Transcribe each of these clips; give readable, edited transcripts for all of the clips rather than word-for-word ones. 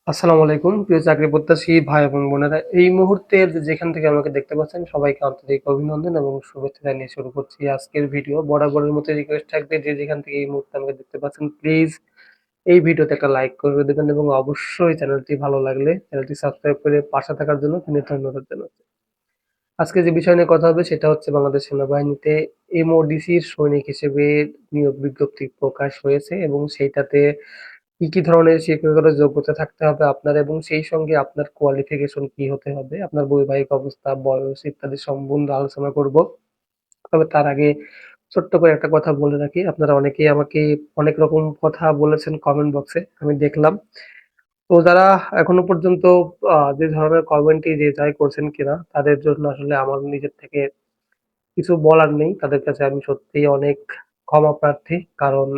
আসসালামু আলাইকুম প্রিয় চাকরি প্রত্যাশী ভাই এবং বোনেরা, এই মুহূর্তে যেখান থেকে আমাকে দেখতে পাচ্ছেন সবাইকে আন্তরিক অভিনন্দন এবং শুভেচ্ছা জানিয়ে শুরু করছি আজকের ভিডিও। বরাবরের মতো রিকোয়েস্ট থাকবে, যে যেখান থেকে এই মুহূর্তে আমাকে দেখতে পাচ্ছেন প্লিজ এই ভিডিওতে একটা লাইক করে দেবেন এবং অবশ্যই চ্যানেলটি ভালো লাগলে চ্যানেলটি সাবস্ক্রাইব করে পাশে থাকার জন্য বিনীত অনুরোধ জানাচ্ছি। আজকে যে বিষয় নিয়ে কথা হবে সেটা হচ্ছে বাংলাদেশ সেনাবাহিনীতে এমওডিসির সৈনিক হিসেবে নিয়োগ বিজ্ঞপ্তি প্রকাশ হয়েছে এবং সেইটাতে কি কি ধরনের শিক্ষাগত যোগ্যতা থাকতে হবে আপনার, এবং সেই সঙ্গে আপনার কোয়ালিফিকেশন কি হতে হবে, আপনার বৈবাহিক অবস্থা, বয়স ইত্যাদি সম্বন্ধে আলোচনা করব। তবে তার আগে ছোট্ট করে একটা কথা বলে রাখি, আপনারা অনেকেই আমাকে অনেক রকম কথা বলেছেন কমেন্ট বক্সে, আমি দেখলাম। তো যারা এখনো পর্যন্ত যে ধরনের কমেন্টই যে যাই করছেন কিনা, তাদের জন্য আসলে আমার নিজের থেকে কিছু বলার নেই। তাদের কাছে আমি সত্যিই অনেক ক্ষমা প্রার্থী। কারণ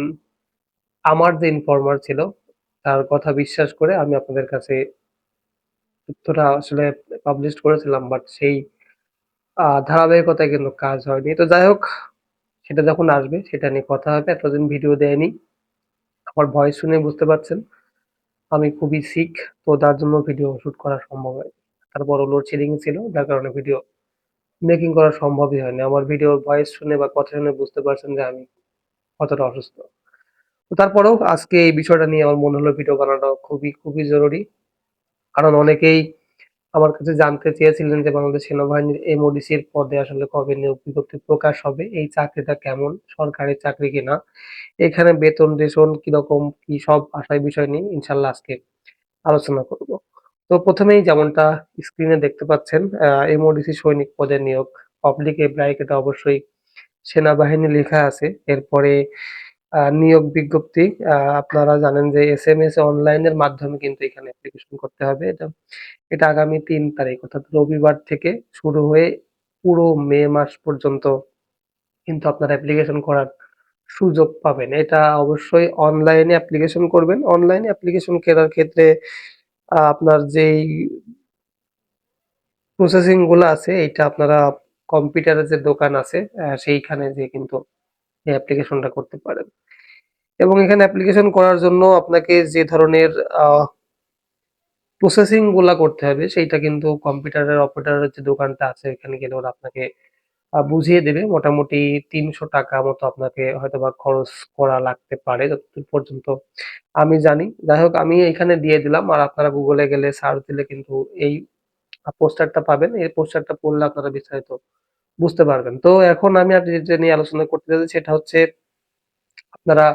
আমার যে ইনফর্মার ছিল তার কথা বিশ্বাস করে আমি আপনাদের কাছে তথ্যটা আসলে পাবলিশ করেছিলাম, বাট সেই ধারাবাহিকতায় কিন্তু কাজ হয়নি। তো যাই হোক, সেটা যখন আসবে সেটা নিয়ে কথা হবে। এতদিন ভিডিও দেয়নি, আমার ভয়েস শুনে বুঝতে পারছেন আমি খুবই সিক। তো তার জন্য ভিডিও শুট করা সম্ভব হয়নি। তারপরও লোডশেডিং ছিল, যার কারণে ভিডিও মেকিং করা সম্ভবই হয়নি। আমার ভিডিওর ভয়েস শুনে বা কথা শুনে বুঝতে পারছেন যে আমি কতটা অসুস্থ। তো তারপরেও আজকে এই বিষয়টা নিয়ে আমার মনে হলো ভিডিও বানানো খুবই খুবই জরুরি। কারণ অনেকেই আমার কাছে জানতে চেয়েছিলেন যে বাংলাদেশ সেনাবাহিনীর এমওডিসির পদে আসলে কবে নিয়োগ বিজ্ঞপ্তি প্রকাশ হবে, এই চাকরিটা কেমন, সরকারি চাকরি কিনা, এখানে বেতন রেশন কিরকম, কি সব আশায় বিষয় নিয়ে ইনশাল্লাহ আজকে আলোচনা করব। তো প্রথমেই যেমনটা স্ক্রিনে দেখতে পাচ্ছেন, এমওডিসি সৈনিক পদে নিয়োগ, পাবলিক ব্রাকেটে অবশ্যই সেনাবাহিনী লেখা আছে। এরপরে নিয়োগ বিজ্ঞপ্তি, আপনারা জানেন যে এসএমএস অনলাইনের মাধ্যমে কিন্তু এখানে অ্যাপ্লিকেশন করতে হবে। এটা এটা আগামী ৩ তারিখ অর্থাৎ রবিবার থেকে শুরু হয়ে পুরো মে মাস পর্যন্ত কিন্তু আপনারা অ্যাপ্লিকেশন করার সুযোগ পাবেন। এটা অবশ্যই অনলাইনে অ্যাপ্লিকেশন করবেন। অনলাইনে অ্যাপ্লিকেশন করার ক্ষেত্রে আপনার যেই প্রসেসিং গুলো আছে এটা আপনারা কম্পিউটারের যে দোকান আছে সেইখানে যেয়ে কিন্তু এই অ্যাপ্লিকেশনটা করতে পারেন। এবং এখানে অ্যাপ্লিকেশন করার জন্য আপনাকে যে ধরনের আহ প্রসেসিং গুলা করতে হবে সেইটা কিন্তু কম্পিউটারের অপারেটরের যে দোকানটা আছে এখানে গেলে ওরা আপনাকে বুঝিয়ে দেবে। মোটামুটি ৩০০ টাকা মতো আপনাকে হয়তোবা খরচ করা লাগতে পারে, যতদূর পর্যন্ত আমি জানি। যাই হোক, আমি এখানে দিয়ে দিলাম, আর আপনারা গুগলে গেলে সার্চ দিলে কিন্তু এই পোস্টারটা পাবেন। এই পোস্টারটা পড়লে আপনারা বিস্তারিত বুঝতে পারবেন। তো এখন আমি আর যেটা নিয়ে আলোচনা করতে চাচ্ছি সেটা হচ্ছে আপনারা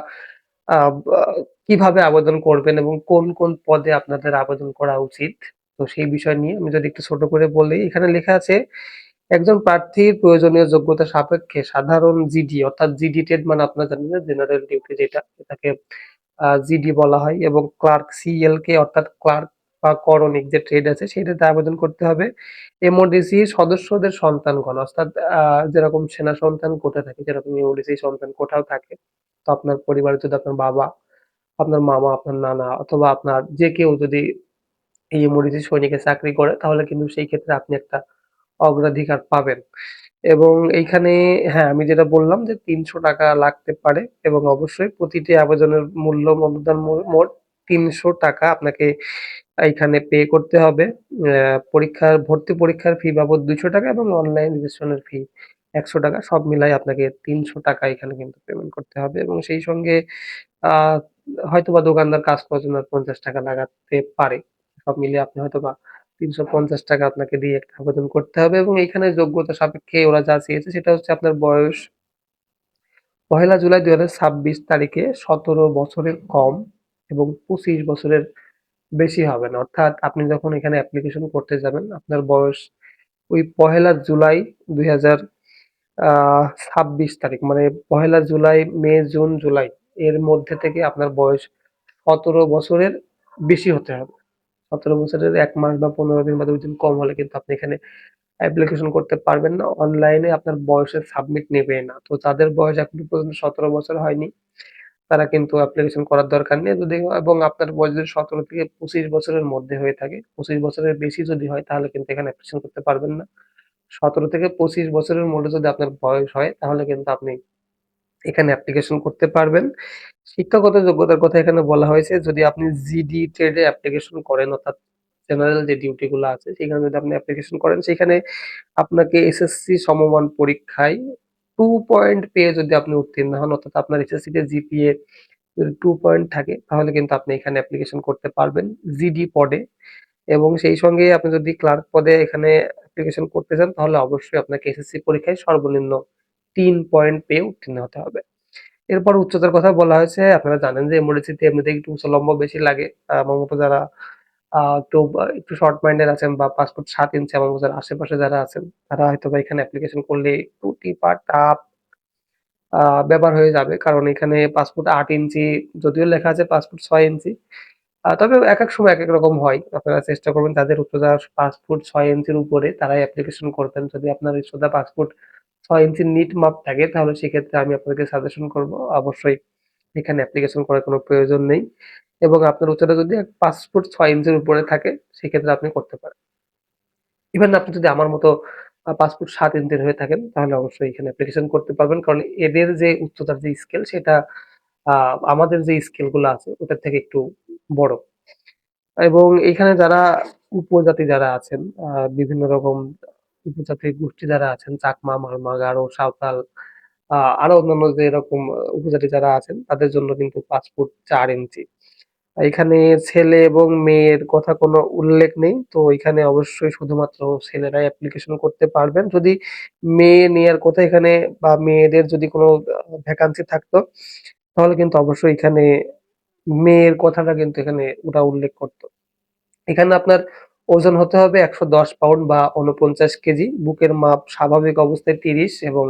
কিভাবে আবেদন করবেন এবং কোন কোন পদে আপনাদের আবেদন করা উচিত। তো সেই বিষয় নিয়ে আমি যদি একটু ছোট করে বলি, এখানে লেখা আছে একজন প্রার্থীর প্রয়োজনীয় যোগ্যতা সাপেক্ষে সাধারণ জিডি অর্থাৎ জিডি ট্রেড মানে আপনারা জানেন যে জেনারেল ডিউটি, যেটা এটাকে জিডি বলা হয়, এবং ক্লার্ক সিএল কে অর্থাৎ ক্লার্ক বা করণিক যে ট্রেড আছে সেটাতে আবেদন করতে হবে। এমওডিসি সদস্যদের সন্তানগণ অর্থাৎ যেরকম সেনা সন্তান কোটা থাকে, যেরকম এমওডিসি সন্তান কোটাও থাকে। তো আপনার পরিবারে যদি আপনার বাবা, আপনার মামা, আপনার নানা অথবা আপনার যে কেউ যদি এই এমওডিসি সৈনিকে চাকরি করে তাহলে কিন্তু সেই ক্ষেত্রে আপনি একটা অগ্রাধিকার পাবেন। এবং এইখানে হ্যাঁ, আমি যেটা বললাম যে ৩০০ টাকা লাগতে পারে, এবং অবশ্যই প্রতিটি আবেদনের মূল্য অনুদান মোট ৩০০ টাকা আপনাকে এইখানে পে করতে হবে। ভর্তি পরীক্ষার ফি বাবদ ২০০ টাকা এবং অনলাইন রেজিস্ট্রেশনের ফি ১০০ টাকা, সব মিলাই আপনাকে ৩০০ টাকা এখানে কিন্তু পেমেন্ট করতে হবে। এবং সেই সঙ্গে আহ হয়তোবা দোকানদার কাজ করার জন্য ৫০ টাকা লাগাতে পারে। সব মিলিয়ে আপনি হয়তোবা ৩৫০ টাকা আপনাকে দিয়ে একটা আবেদন করতে হবে। এবং এইখানে যোগ্যতা সাপেক্ষে ওরা যা চেয়েছে সেটা হচ্ছে আপনার বয়স ১লা জুলাই ২০২৬ তারিখে ১৭ বছরের কম এবং ২৫ বছরের বেশি হবে না। অর্থাৎ আপনি যখন এখানে অ্যাপ্লিকেশন করতে যাবেন আপনার বয়স ওই ১লা জুলাই ২০২৬ তারিখ মানে ১লা জুলাই, মে, জুন, জুলাই এর মধ্যে থেকে আপনার বয়স ১৭ বছরের বেশি হতে হবে। ১৭ বছরের ১ মাস বা ১৫ দিন বা ২ দিন কম হলে কিন্তু আপনি এখানে অ্যাপ্লিকেশন করতে পারবেন না। অনলাইনে আপনার বয়সের সাবমিট নেবে না। তো যাদের বয়স এখনো পর্যন্ত ১৭ বছর হয়নি তারা কিন্তু অ্যাপ্লিকেশন করার দরকার নেই। যদি এবং আপনার বয়স যদি ১৭ থেকে ২৫ বছরের মধ্যে হয়ে থাকে, ২৫ বছরের বেশি যদি হয় তাহলে কিন্তু এখানে অ্যাপ্লিকেশন করতে পারবেন না। ১৭ থেকে ২৫ বছরের মধ্যে যদি আপনার বয়স হয় তাহলে কিন্তু আপনি এখানে অ্যাপ্লিকেশন করতে পারবেন। শিক্ষাগত যোগ্যতার কথা এখানে বলা হয়েছে যদি আপনি জিডি ট্রেডে অ্যাপ্লিকেশন করেন, অর্থাৎ জেনারেল যে ডিউটি গুলো আছে সেখানে যদি আপনি অ্যাপ্লিকেশন করেন, সেখানে আপনাকে এসএসসি সমমান পরীক্ষায় 2 পয়েন্ট পেয়ে যদি আপনি উত্তীর্ণ হন, অর্থাৎ আপনার এসএসসি তে জিপিএ যদি 2 পয়েন্ট থাকে তাহলে কিন্তু আপনি এখানে অ্যাপ্লিকেশন করতে পারবেন জিডি পদে। এবং সেই সঙ্গে আপনি যদি ক্লার্ক পদে এখানে অ্যাপ্লিকেশন করতে চান তাহলে অবশ্যই আপনাকে এসএসসি পরীক্ষায় সর্বনিম্ন 3 পয়েন্ট পেয়ে উত্তীর্ণ হতে হবে। এরপর উচ্চতার কথা বলা হয়েছে। আপনারা জানেন যে এমওডিসিতে এমনিতেই একটু উচ্চ লম্বা বেশি লাগে। আমার মতো যারা একটু শর্ট মাইন্ডের আছেন বা 5 ফুট 7 ইঞ্চি আমার মতো যারা আশেপাশে যারা আছেন, তারা হয়তোবা এখানে অ্যাপ্লিকেশন করলে একটু টিপা টাপ ব্যাপার হয়ে যাবে। কারণ এখানে 5 ফুট 8 ইঞ্চি যদিও লেখা আছে 5 ফুট 6 ইঞ্চি। তবে একেক সময় একেক রকম হয়। আপনারা চেষ্টা করবেন যাদের উচ্চতা 5 ফুট 6 ইঞ্চির উপরে তারাই অ্যাপ্লিকেশন করবেন। যদি আপনার উচ্চতা 5 ফুট 6 ইঞ্চির নিট মাপ থাকে তাহলে সেক্ষেত্রে আমি আপনাকে সাজেশন করব অবশ্যই এখানে অ্যাপ্লিকেশন করার কোনো প্রয়োজন নেই। এবং আপনার উচ্চতা যদি 5 ফুট 6 ইঞ্চির উপরে থাকে সেক্ষেত্রে আপনি করতে পারেন। ইভেন আপনি যদি আমার মতো 5 ফুট 7 ইঞ্চির হয়ে থাকেন তাহলে অবশ্যই এখানে অ্যাপ্লিকেশন করতে পারবেন। কারণ এদের যে উচ্চতার যে স্কেল সেটা আমাদের যে স্কেল গুলো আছে ওটার থেকে একটু বড়। এবং এখানে যারা উপজাতি যারা আছেন, বিভিন্ন রকম উপজাতি গোষ্ঠী যারা আছেন, চাকমা, মারমা, গারো, সাঁওতাল, আরো অন্যান্য যে এরকম উপজাতি যারা আছেন তাদের জন্য কিন্তু 5 ফুট 4 ইঞ্চি। এখানে ছেলে এবং মেয়ের কথা কোনো উল্লেখ নেই। তো এখানে অবশ্যই শুধুমাত্র ছেলেরাই অ্যাপ্লিকেশন করতে পারবেন। যদি মেয়ে নেয়ার কথা এখানে বা মেয়েদের যদি কোনো ভ্যাকান্সি থাকতো তাহলে কিন্তু অবশ্যই এখানে মেয়ের কথাটা কিন্তু এখানে ওরা উল্লেখ করতো। এখানে আপনার ওজন হতে হবে 110 পাউন্ড বা 49 কেজি। বুকের মাপ স্বাভাবিক অবস্থায় 30 এবং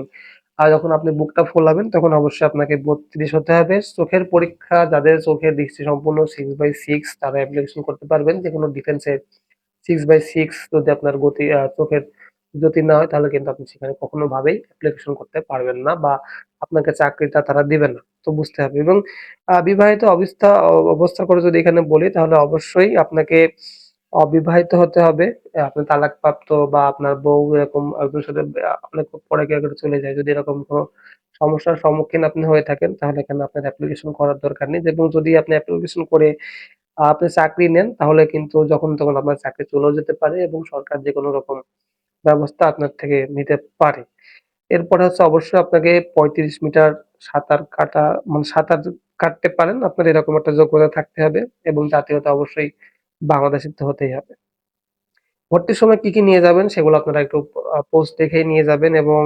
যখন আপনি বুকটা ফোলাবেন তখন অবশ্যই আপনাকে 32 হতে হবে। চোখের পরীক্ষা যাদের চোখের দৃষ্টি সম্পূর্ণ 6/6 তারা অ্যাপ্লিকেশন করতে পারবেন। যেকোনো ডিফেন্সে 6/6 যদি আপনার গতি চোখের জ্যোতি না হয় তাহলে কিন্তু আপনি সেখানে কখনো ভাবেই অ্যাপ্লিকেশন করতে পারবেন না বা আপনাকে চাকরিটা তারা দিবে না। তো বুঝতে হবে। এবং বিবাহিত অবস্থা করে যদি এখানে বলি তাহলে অবশ্যই আপনাকে অবিবাহিত হতে হবে। আপনি তালাকপ্রাপ্ত বা আপনার বউ এরকম একজনের সাথে অনেক পরকীয়া করে চলে যায়। যদি এরকম কোনো সমস্যার সম্মুখীন আপনি হয়ে থাকেন তাহলে এখানে আপনার অ্যাপ্লিকেশন করার দরকার নেই। এবং যদি আপনি অ্যাপ্লিকেশন করে আপনি চাকরি নেন তাহলে কিন্তু যখন তখন আপনার চাকরি চলেও যেতে পারে এবং সরকার যেকোনো রকম ব্যবস্থা আপনার থেকে নিতে পারে। এরপরে হচ্ছে অবশ্যই আপনাকে 35 মিটার সাঁতার কাটা মানে সাঁতার কাটতে পারেন। আপনার এরকম একটা যোগ্যতা থাকতে হবে এবং জাতীয়তা অবশ্যই বাংলাদেশের তো হতেই হবে। ভর্তির সময় কি নিয়ে যাবেন সেগুলো আপনারা একটু পোস্ট দেখেই নিয়ে যাবেন। এবং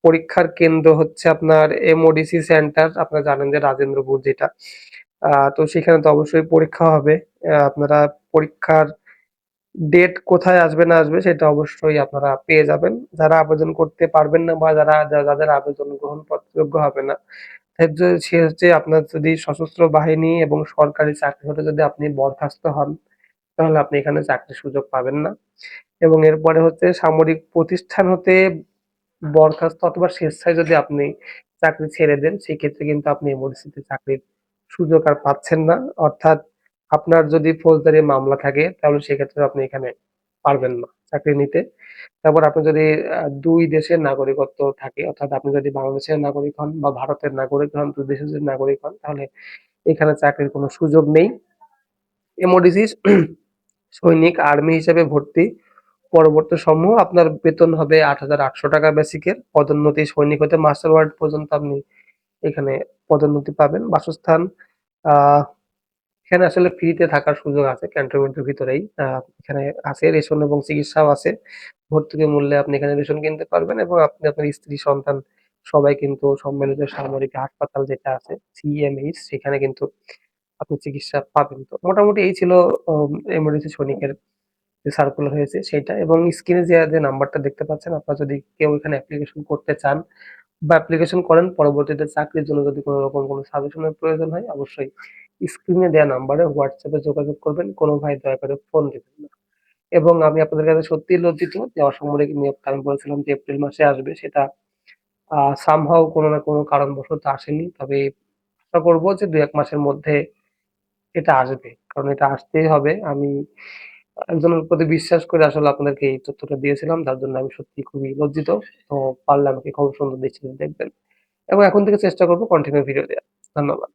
পরীক্ষার কেন্দ্র হচ্ছে আপনার এমওডিসি সেন্টার। আপনারা জানেন যে রাজেন্দ্রপুর যেটা। তো সেখানে তো অবশ্যই পরীক্ষা হবে। আপনারা পরীক্ষার ডেট কোথায় আসবে না আসবে সেটা অবশ্যই আপনারা পেয়ে যাবেন। যারা আবেদন করতে পারবেন না বা যাদের আবেদন গ্রহণযোগ্য হবে না, সে হচ্ছে আপনার যদি সশস্ত্র বাহিনী এবং সরকারি চাকরি হতে যদি আপনি বরখাস্ত হন তাহলে আপনি এখানে চাকরির সুযোগ পাবেন না। এবং এরপরে হচ্ছে সামরিক প্রতিষ্ঠান হতে বরখাস্ত অথবা স্বেচ্ছায় যদি আপনি চাকরি ছেড়ে দেন সেক্ষেত্রে কিন্তু আপনি এমআরসিতে চাকরির সুযোগ আর পাচ্ছেন না। অর্থাৎ আপনার যদি ফৌজদারি মামলা থাকে তাহলে সেক্ষেত্রে আপনি এখানে পারবেন না চাকরি নিতে। তারপর আপনি যদি ২ দেশের নাগরিকত্ব থাকে, অর্থাৎ আপনি যদি বাংলাদেশের নাগরিক হন বা ভারতের নাগরিক হন, ২ দেশের যদি নাগরিক হন তাহলে এখানে চাকরির কোনো সুযোগ নেই। এমওডিসি সৈনিক আর্মি হিসেবে ভর্তি পরবর্তী সমূহ আপনার বেতন হবে ৮,৮০০ টাকা বেসিকের। পদোন্নতি সৈনিক হতে মাস্টার ওয়ার্ড পর্যন্ত আপনি এখানে পদোন্নতি পাবেন। বাসস্থান আহ এখানে আসলে ফ্রিতে থাকার সুযোগ আছে ক্যান্টনমেন্টের ভিতরেই। এখানে আছে রেশন এবং চিকিৎসাও আছে। ভর্তুকি মূল্যে আপনি এখানে রেশন কিনতে পারবেন এবং আপনি আপনার স্ত্রী সন্তান সবাই কিন্তু সম্মিলিত সামরিক হাসপাতাল যেটা আছে সিএমএইচ সেখানে কিন্তু আপনি চিকিৎসা পাবেন। তো মোটামুটি এই ছিল এমার্জেন্সি সৈনিকের যে সার্কুলার হয়েছে সেটা। এবং স্ক্রিনে যে নাম্বারটা দেখতে পাচ্ছেন আপনারা যদি কেউ এখানে অ্যাপ্লিকেশন করতে চান বা অ্যাপ্লিকেশন করেন পরবর্তীতে চাকরির জন্য যদি কোনো রকম কোনো সাজেশনের প্রয়োজন হয় অবশ্যই স্ক্রিনে দেওয়া নাম্বারে হোয়াটসঅ্যাপে যোগাযোগ করবেন। কোনো ভাই দয়া করে ফোন দিবেন না। এবং আমি আপনাদের কাছে সত্যিই লজ্জিত যে অসামরিক নিয়োগটা আমি বলেছিলাম যে এপ্রিল মাসে আসবে সেটা সামহাউ কোনো না কোনো কারণবশত আসেনি। তবে আশা করব যে ২-১ মাসের মধ্যে এটা আসবে। কারণ এটা আসতেই হবে। আমি একজনের প্রতি বিশ্বাস করে আসলে আপনাদেরকে এই তথ্যটা দিয়েছিলাম। যার জন্য আমি সত্যিই খুবই লজ্জিত। তো পারলে আমাকে খুব সুন্দর দৃষ্টিতে দেখবেন। এবং এখন থেকে চেষ্টা করব কন্টিনিউ ভিডিও দেওয়ার। ধন্যবাদ।